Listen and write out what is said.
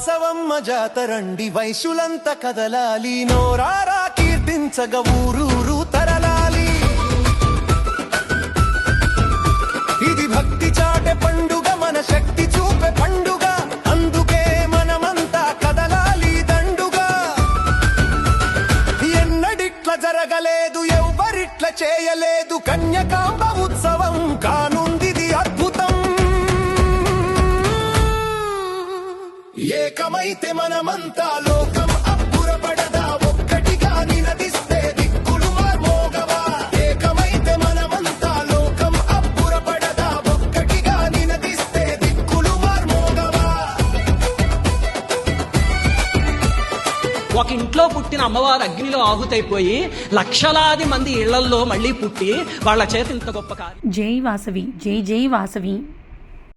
వాసవమ్మ జాతరండి వైశ్యులంత కదలాలి నోరారా కీర్తించగ ఊరూరు తరలాలి ఇది భక్తి చాటే పండుగ మన శక్తి చూపే పండుగ అందుకే మనమంతా కదలాలి దండుగా ఎన్నడిట్ల జరగలేదు ఎవ్వరిట్ల చేయలేదు కన్యకాంబ ఉత్సవం కానుందిది అద్భుతం ఏకమైతే మనమంతా లోకం అబ్బురపడదా ఒక్కటిగా నినదిస్తే దిక్కులు మార్మోగవా ఏకమైతే మనమంతా లోకం అబ్బురపడదా ఒక్కటిగా నినదిస్తే దిక్కులు మార్మోగవా ఒక ఇంట్లో పుట్టిన అమ్మవారు అగ్నిలో ఆహుతైపోయి లక్షలాది మంది ఇళ్లల్లో మళ్లీ పుట్టి వాళ్ళ చేత ఇంత గొప్ప కార్యం. జై వాసవి, జై జై వాసవి.